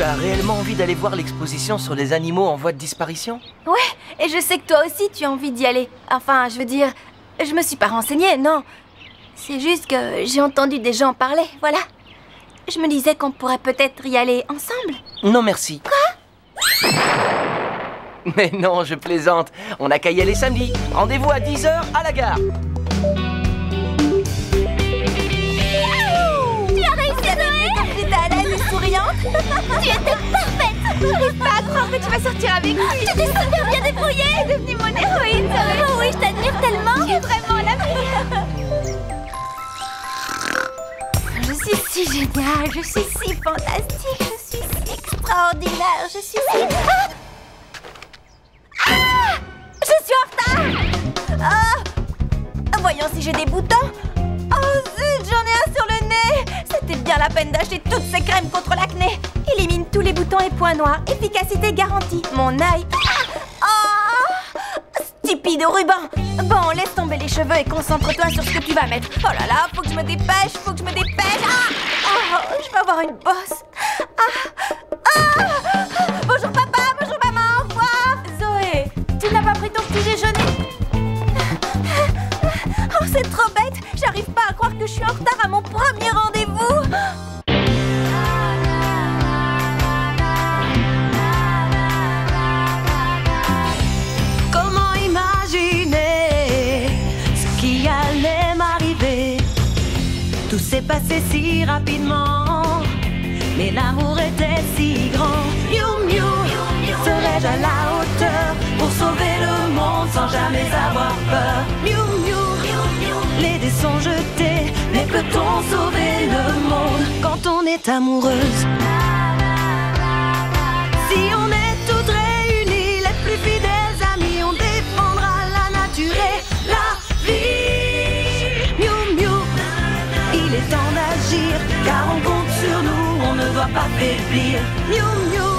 as réellement envie d'aller voir l'exposition sur les animaux en voie de disparition? Ouais, et je sais que toi aussi tu as envie d'y aller. Enfin, je veux dire, je me suis pas renseignée, non. C'est juste que j'ai entendu des gens parler, voilà. Je me disais qu'on pourrait peut-être y aller ensemble. Non, merci. Quoi? Mais non, je plaisante. On n'a qu'à y aller samedi. Rendez-vous à 10 h à la gare. Tu as réussi, Zoé! J'étais à l'aise et souriante. Tu étais parfaite! J'arrive pas à croire que tu vas sortir avec lui. Tu t'es super bien débrouillée. Tu es devenue mon héroïne, Zoé. Oh oui, je t'admire tellement. Tu es vraiment la meilleure. Je suis si géniale, je suis si fantastique, je suis si extraordinaire, je suis si... Je suis en retard. Voyons si j'ai des boutons. Oh zut, j'en ai un sur le nez. C'était bien la peine d'acheter toutes ces crèmes contre l'acné. Élimine tous les boutons et points noirs. Efficacité garantie. Mon œil. Stupide ruban. Bon, laisse tomber les cheveux et concentre-toi sur ce que tu vas mettre. Oh là là, faut que je me dépêche, faut que je me dépêche. Je vais avoir une bosse. Bonjour papa, bonjour maman, au revoir. Zoé, tu n'as pas pris ton petit déjeuner? Oh, c'est trop bête. J'arrive pas à croire que je suis en retard à mon premier rendez-vous. Comment imaginer ce qui allait m'arriver? Tout s'est passé si rapidement, mais l'amour était si grand. Miou miou, serais-je à la hauteur pour sauver le monde sans jamais avoir peur? Miou miou, les dés sont jetés, mais peut-on sauver le monde quand on est amoureuse? Si on est toutes réunies, les plus fidèles amis, on défendra la nature et la vie. Miou miou, il est temps d'agir, car on compte sur nous, on ne doit pas faiblir. Miou miou,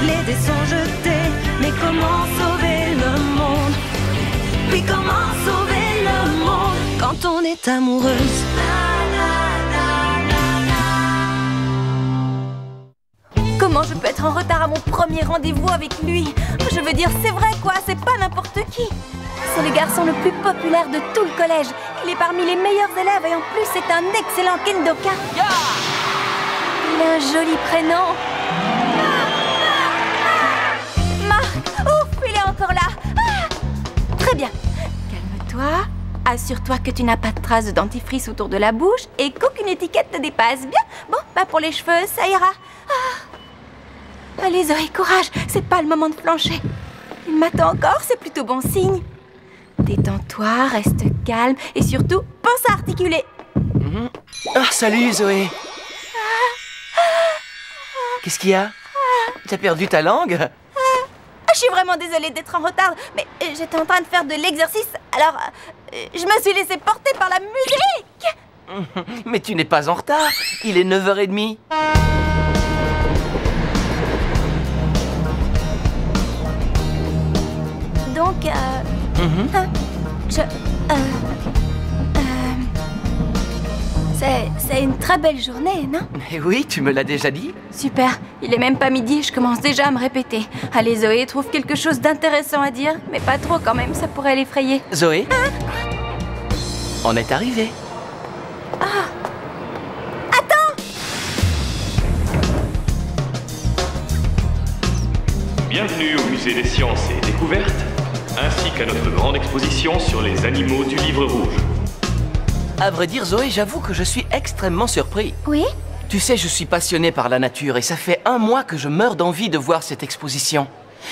les dés sont jetés, mais comment sauver le monde? Oui, comment sauver le monde quand on est amoureuse? Comment je peux être en retard à mon premier rendez-vous avec lui? Je veux dire, c'est vrai quoi, c'est pas n'importe qui. C'est le garçon le plus populaire de tout le collège. Il est parmi les meilleurs élèves et en plus c'est un excellent kendoka. Il a un joli prénom. Marc, ouf, il est encore là. Très bien, calme-toi. Assure-toi que tu n'as pas de traces de dentifrice autour de la bouche et qu'aucune étiquette te dépasse. Bien, bon, bah pour les cheveux, ça ira. Allez Zoé, courage, c'est pas le moment de flancher. Il m'attend encore, c'est plutôt bon signe. Détends-toi, reste calme et surtout, pense à articuler. Salut Zoé. Qu'est-ce qu'il y a? T'as perdu ta langue? Je suis vraiment désolée d'être en retard, mais j'étais en train de faire de l'exercice, alors je me suis laissée porter par la musique. Mais tu n'es pas en retard, il est 9 h 30. Donc, c'est une très belle journée, non? Mais oui, tu me l'as déjà dit. Super, il est même pas midi, je commence déjà à me répéter. Allez Zoé, trouve quelque chose d'intéressant à dire, mais pas trop quand même, ça pourrait l'effrayer. Zoé, on est arrivé. Attends! Bienvenue au Musée des Sciences et Découvertes, ainsi qu'à notre grande exposition sur les animaux du Livre Rouge. À vrai dire, Zoé, j'avoue que je suis extrêmement surpris. Oui? Tu sais, je suis passionné par la nature et ça fait 1 mois que je meurs d'envie de voir cette exposition.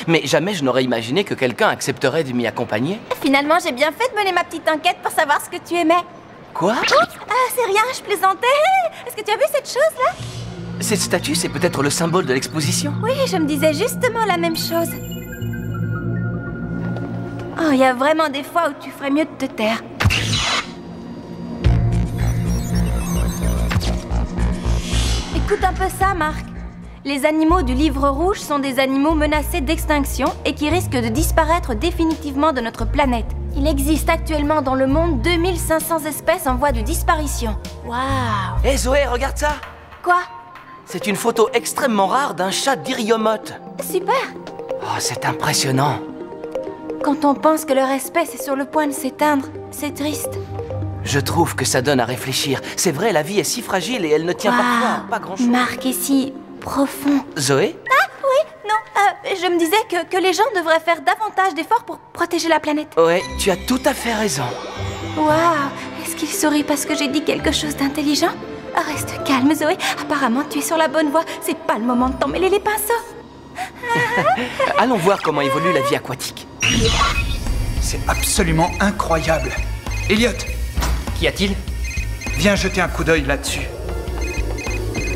Mais jamais je n'aurais imaginé que quelqu'un accepterait de m'y accompagner. Finalement, j'ai bien fait de mener ma petite enquête pour savoir ce que tu aimais. Quoi? C'est rien, je plaisantais. Est-ce que tu as vu cette chose-là? Cette statue, c'est peut-être le symbole de l'exposition. Oui, je me disais justement la même chose. Oh, il y a vraiment des fois où tu ferais mieux de te taire. Écoute un peu ça, Marc. Les animaux du Livre Rouge sont des animaux menacés d'extinction et qui risquent de disparaître définitivement de notre planète. Il existe actuellement dans le monde 2500 espèces en voie de disparition. Waouh! Hé Zoé, regarde ça! Quoi? C'est une photo extrêmement rare d'un chat d'Iriomote. Super. Oh, c'est impressionnant. Quand on pense que leur espèce est sur le point de s'éteindre, c'est triste. Je trouve que ça donne à réfléchir. C'est vrai, la vie est si fragile et elle ne tient parfois à pas grand-chose. Marc est si profond. Zoé? Ah oui, non, je me disais que les gens devraient faire davantage d'efforts pour protéger la planète. Ouais, tu as tout à fait raison. Waouh, est-ce qu'il sourit parce que j'ai dit quelque chose d'intelligent? Reste calme, Zoé. Apparemment, tu es sur la bonne voie. C'est pas le moment de t'en mêler les pinceaux. Allons voir comment évolue la vie aquatique. C'est absolument incroyable. Elliot, Qu'y a-t-il? viens jeter un coup d'œil là-dessus.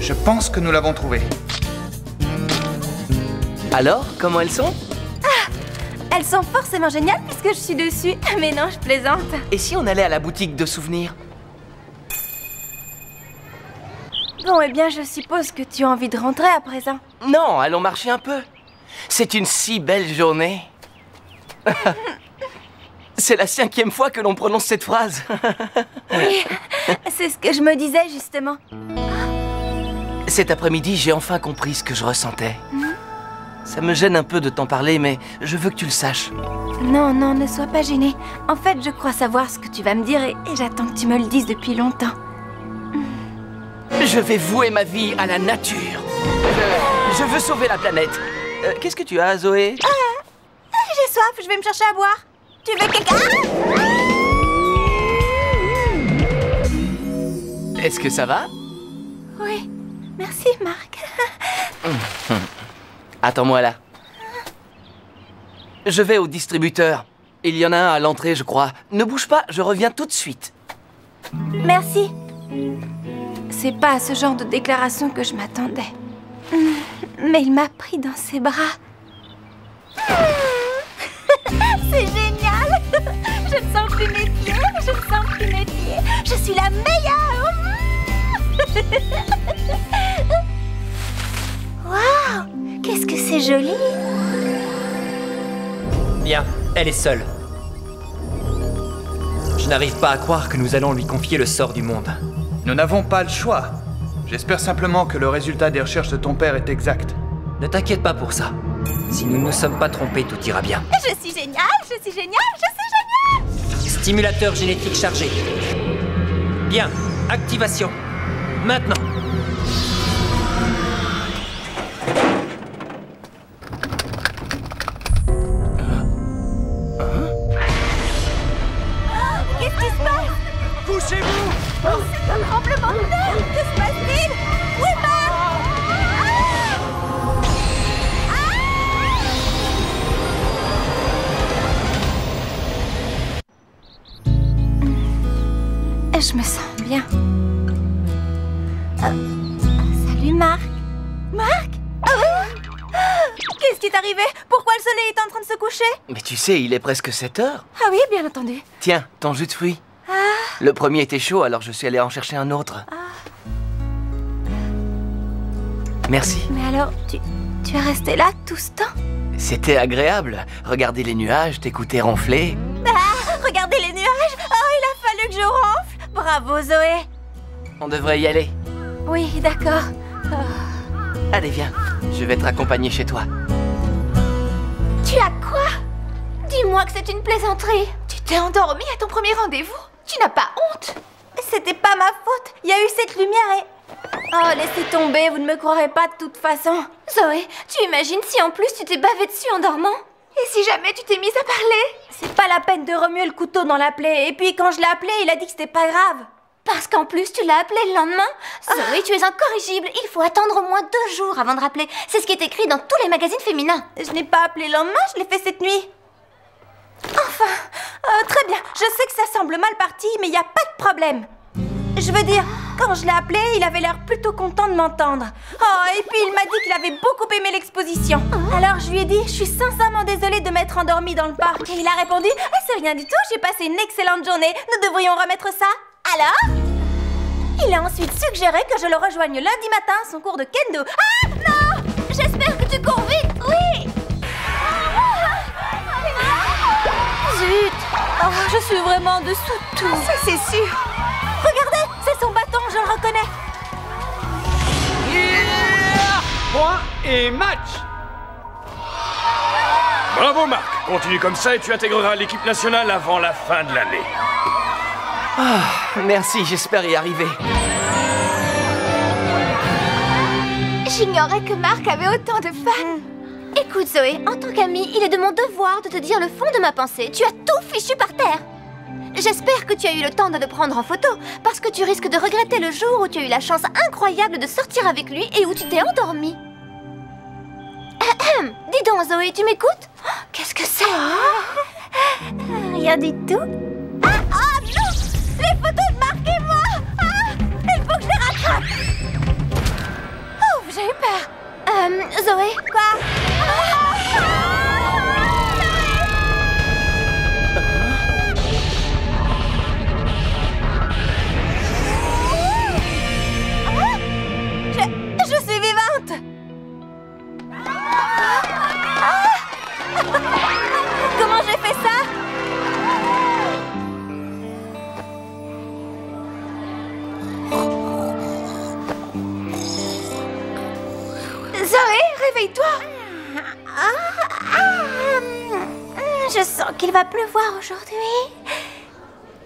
Je pense que nous l'avons trouvé. Alors, comment elles sont? Elles sont forcément géniales puisque je suis dessus. Mais non, je plaisante. Et si on allait à la boutique de souvenirs? Bon, eh bien, je suppose que tu as envie de rentrer à présent. Non, allons marcher un peu. C'est une si belle journée. C'est la 5e fois que l'on prononce cette phrase. Oui, c'est ce que je me disais justement. Cet après-midi, j'ai enfin compris ce que je ressentais. Ça me gêne un peu de t'en parler, mais je veux que tu le saches. Non, non, ne sois pas gênée. En fait, je crois savoir ce que tu vas me dire et j'attends que tu me le dises depuis longtemps. Je vais vouer ma vie à la nature. Je veux sauver la planète. Qu'est-ce que tu as, Zoé? J'ai soif, je vais me chercher à boire. Tu veux quelque... Est-ce que ça va? Oui, merci Marc. Attends-moi là. Je vais au distributeur. Il y en a un à l'entrée, je crois. Ne bouge pas, je reviens tout de suite. Merci. C'est pas à ce genre de déclaration que je m'attendais. Mais il m'a pris dans ses bras. C'est génial! Je ne sens plus mes pieds, je ne sens plus mes pieds. Je suis la meilleure! Waouh! Qu'est-ce que c'est joli! Bien, elle est seule. Je n'arrive pas à croire que nous allons lui confier le sort du monde. Nous n'avons pas le choix. J'espère simplement que le résultat des recherches de ton père est exact. Ne t'inquiète pas pour ça. Si nous ne nous sommes pas trompés, tout ira bien. Je suis géniale, je suis géniale, je suis géniale! Stimulateur génétique chargé. Bien, activation. Maintenant. Qu'est-ce qui se passe? Couchez-vous! C'est un tremblement de terre! Que se passe-t-il? Oui, je me sens bien. Salut Marc. Marc? Qu'est-ce qui est arrivé? Pourquoi le soleil est en train de se coucher? Mais tu sais, il est presque 7 heures. Ah oui, bien entendu. Tiens, ton jus de fruits. Le premier était chaud, alors je suis allé en chercher un autre. Merci. Mais alors, tu es resté là tout ce temps? C'était agréable. Regarder les nuages, t'écouter ronfler. Regardez les nuages! Oh, il a fallu que je ronfle! Bravo, Zoé! On devrait y aller. Oui, d'accord. Allez, viens. Je vais te raccompagner chez toi. Tu as quoi? Dis-moi que c'est une plaisanterie. Tu t'es endormie à ton premier rendez-vous? Tu n'as pas honte? C'était pas ma faute. Il y a eu cette lumière et... Oh, laissez tomber, vous ne me croirez pas de toute façon. Zoé, tu imagines si en plus tu t'es bavé dessus en dormant? Et si jamais tu t'es mise à parler? C'est pas la peine de remuer le couteau dans la plaie. Et puis quand je l'ai appelé, il a dit que c'était pas grave. Parce qu'en plus tu l'as appelé le lendemain? Zoé, tu es incorrigible. Il faut attendre au moins 2 jours avant de rappeler. C'est ce qui est écrit dans tous les magazines féminins. Je n'ai pas appelé le lendemain, je l'ai fait cette nuit. Enfin, très bien. Je sais que ça semble mal parti, mais il n'y a pas de problème. Je veux dire, quand je l'ai appelé, il avait l'air plutôt content de m'entendre. Oh, et puis il m'a dit qu'il avait beaucoup aimé l'exposition. Alors je lui ai dit, je suis sincèrement désolée de m'être endormie dans le parc. Et il a répondu, c'est rien du tout, j'ai passé une excellente journée. Nous devrions remettre ça. Alors, il a ensuite suggéré que je le rejoigne lundi matin à son cours de kendo. Ah non! J'espère que tu cours vite. Oui. Zut! Oh, je suis vraiment en dessous de tout. Ça, c'est sûr. Regardez, c'est son bâton, je le reconnais. et match! Bravo Marc, continue comme ça et tu intégreras l'équipe nationale avant la fin de l'année. Merci, j'espère y arriver. J'ignorais que Marc avait autant de fans. Écoute Zoé, en tant qu'amie, il est de mon devoir de te dire le fond de ma pensée. Tu as tout fichu par terre. J'espère que tu as eu le temps de le prendre en photo, parce que tu risques de regretter le jour où tu as eu la chance incroyable de sortir avec lui et où tu t'es endormie. Dis donc Zoé, tu m'écoutes? Qu'est-ce que c'est? Rien du tout. Ah non! Les photos de Marc et moi! Il faut que je les rattrape! Oh, j'ai eu peur. Zoé, quoi? Je suis vivante! Comment j'ai fait ça? Zoé, réveille-toi! Je sens qu'il va pleuvoir aujourd'hui.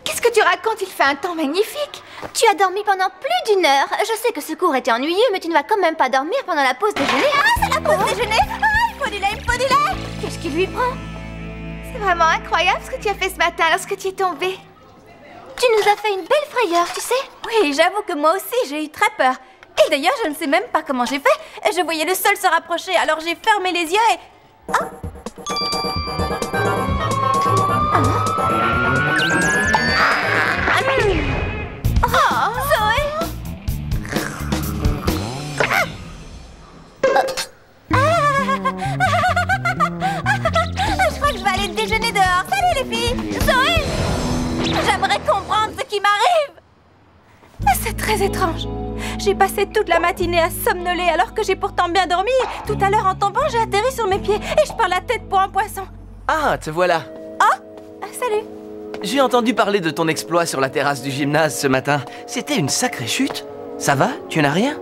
Qu'est-ce que tu racontes? Il fait un temps magnifique. Tu as dormi pendant plus d'1 heure. Je sais que ce cours était ennuyeux, mais tu ne vas quand même pas dormir pendant la pause déjeuner. Ah, c'est la pause déjeuner! Ah, il faut du lait, il faut du lait! Qu'est-ce qui lui prend? C'est vraiment incroyable ce que tu as fait ce matin lorsque tu es tombée. Tu nous as fait une belle frayeur, tu sais? Oui, j'avoue que moi aussi, j'ai eu très peur. Et d'ailleurs, je ne sais même pas comment j'ai fait. Je voyais le sol se rapprocher, alors j'ai fermé les yeux et... Oh! Oh, Zoé! Je crois que je vais aller déjeuner dehors. Salut les filles! Zoé! J'aimerais comprendre ce qui m'arrive. C'est très étrange. J'ai passé toute la matinée à somnoler alors que j'ai pourtant bien dormi. Tout à l'heure, en tombant, j'ai atterri sur mes pieds et je perds la tête pour un poisson. Ah, te voilà. Oh! Salut! J'ai entendu parler de ton exploit sur la terrasse du gymnase ce matin. C'était une sacrée chute. Ça va? Tu n'as rien?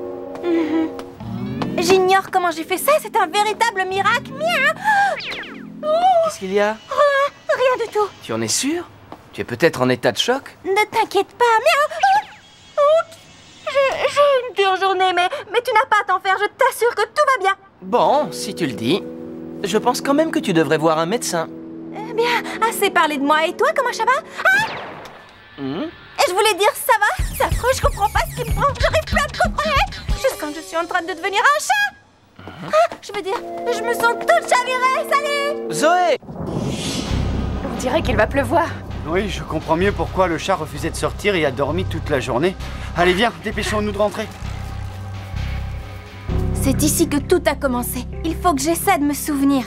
J'ignore comment j'ai fait ça, c'est un véritable miracle. Miaou! Qu'est-ce qu'il y a? Rien du tout. Tu en es sûr? Tu es peut-être en état de choc? Ne t'inquiète pas. Miaou! J'ai une dure journée, mais tu n'as pas à t'en faire, je t'assure que tout va bien. Bon, si tu le dis. Je pense quand même que tu devrais voir un médecin. Bien, assez parlé de moi. Et toi, comment ça va? Et je voulais dire, ça va? C'est affreux, je comprends pas ce qui me prend. J'arrive plus à te comprendre. Juste quand je suis en train de devenir un chat. Je veux dire, je me sens toute chavirée. Salut! Zoé! On dirait qu'il va pleuvoir. Oui, je comprends mieux pourquoi le chat refusait de sortir et a dormi toute la journée. Allez, viens, dépêchons-nous de rentrer. C'est ici que tout a commencé. Il faut que j'essaie de me souvenir.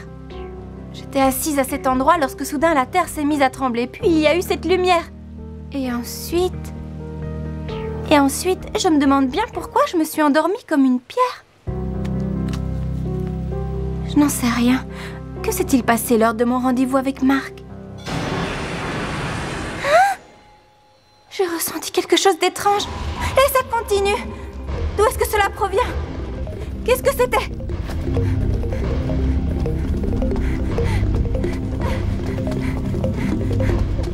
J'étais assise à cet endroit lorsque soudain la terre s'est mise à trembler. Puis il y a eu cette lumière. Et ensuite, je me demande bien pourquoi je me suis endormie comme une pierre. Je n'en sais rien. Que s'est-il passé lors de mon rendez-vous avec Marc? J'ai ressenti quelque chose d'étrange. Et ça continue. D'où est-ce que cela provient? Qu'est-ce que c'était?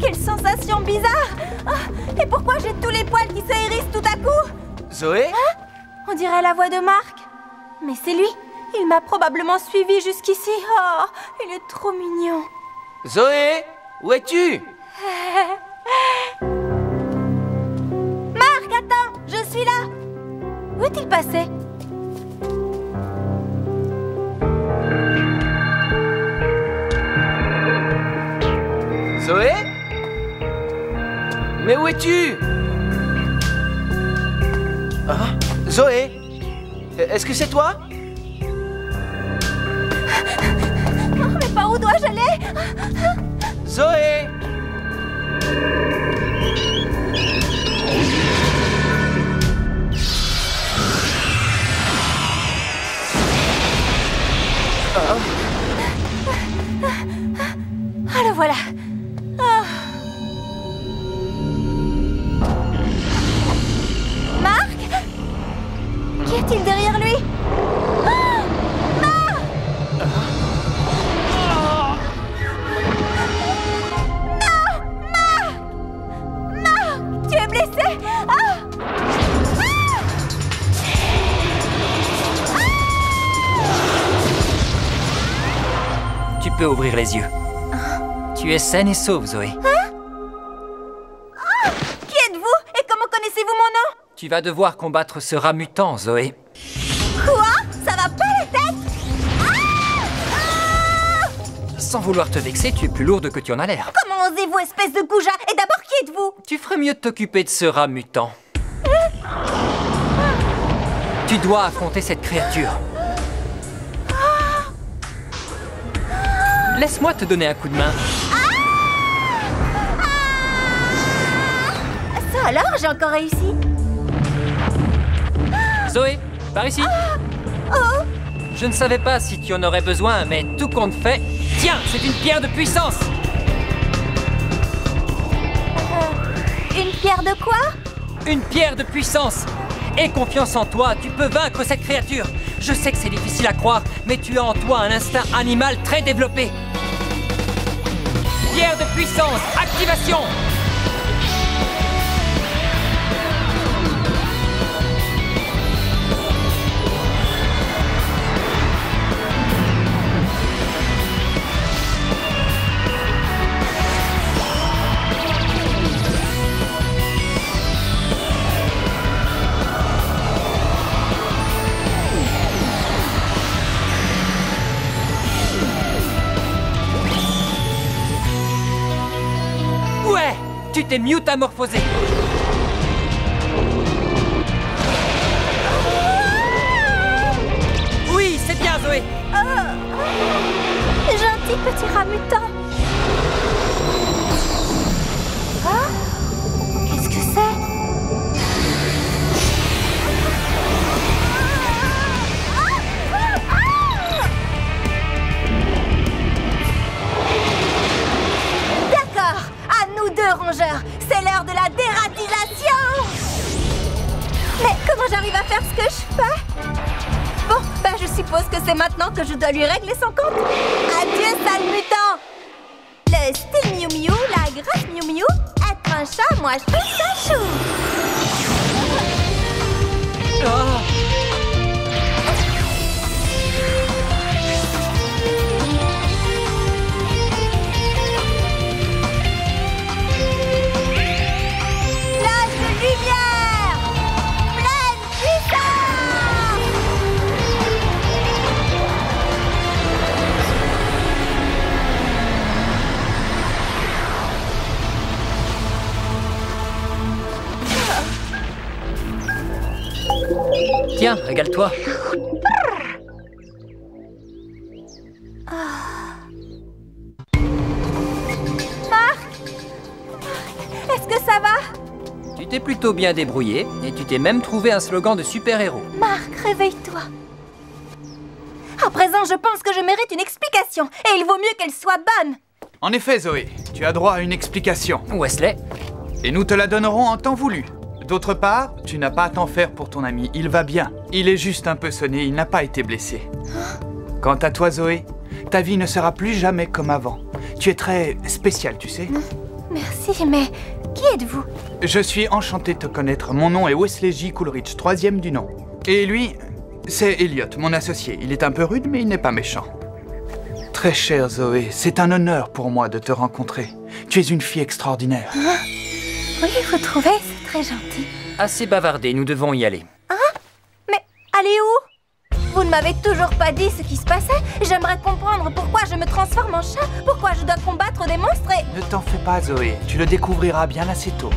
Quelle sensation bizarre! Oh, et pourquoi j'ai tous les poils qui se hérissent tout à coup? Zoé? On dirait la voix de Marc. Mais c'est lui. Il m'a probablement suivi jusqu'ici. Oh, il est trop mignon. Zoé? Où es-tu? Marc, attends! Je suis là! Où est-il passé? Zoé? Mais où es-tu? Ah, Zoé? Est-ce que c'est toi? Mais par où dois-je aller? Zoé? Ah, le voilà. Ah. Marc? Qu'y a-t-il derrière lui? Ah, peux ouvrir les yeux. Tu es saine et sauve, Zoé. Qui êtes-vous? Et comment connaissez-vous mon nom? Tu vas devoir combattre ce rat mutant, Zoé. Quoi? Ça va pas la tête? Sans vouloir te vexer, tu es plus lourde que tu en as l'air. Comment osez-vous, espèce de goujat? Et d'abord, qui êtes-vous? Tu ferais mieux de t'occuper de ce rat mutant. Tu dois affronter cette créature. Laisse-moi te donner un coup de main. Ça alors, j'ai encore réussi. Zoé, par ici. Je ne savais pas si tu en aurais besoin, mais tout compte fait... Tiens, c'est une pierre de puissance. Une pierre de quoi? Une pierre de puissance. Aie confiance en toi, tu peux vaincre cette créature. Je sais que c'est difficile à croire, mais tu as en toi un instinct animal très développé. Pierre de puissance, activation! Ouais! Tu t'es mutamorphosé! Oui, c'est bien, Zoé! Gentil petit rat mutant. Qu'est-ce que c'est? D'accord, à nous deux rongeurs, c'est l'heure de la dératisation. Mais comment j'arrive à faire ce que je fais? Bon, ben je suppose que c'est maintenant que je dois lui régler son compte. Adieu, sale mutant! Le style Miu Miu, la grasse Miu Miu, être un chat, moi je trouve ça chou! Flash de lumière! Pleine puissance! Tiens, régale-toi. Est-ce que ça va? Tu t'es plutôt bien débrouillé et tu t'es même trouvé un slogan de super-héros. Marc, réveille-toi. À présent, je pense que je mérite une explication. Et il vaut mieux qu'elle soit bonne. En effet, Zoé, tu as droit à une explication. Wesley, Et nous te la donnerons en temps voulu. D'autre part, tu n'as pas à t'en faire pour ton ami, il va bien. Il est juste un peu sonné, il n'a pas été blessé. Quant à toi, Zoé, ta vie ne sera plus jamais comme avant. Tu es très spéciale, tu sais. Merci, mais qui êtes-vous? Je suis enchanté de te connaître. Mon nom est Wesley J. Coolidge, 3e du nom. Et lui, c'est Elliot, mon associé. Il est un peu rude, mais il n'est pas méchant. Très chère Zoé, c'est un honneur pour moi de te rencontrer. Tu es une fille extraordinaire. Oui, vous trouvez? C'est très gentil. assez bavardé, nous devons y aller. Mais allez où? Vous ne m'avez toujours pas dit ce qui se passait. J'aimerais comprendre pourquoi je me transforme en chat, pourquoi je dois combattre des monstres et... Ne t'en fais pas, Zoé. Tu le découvriras bien assez tôt.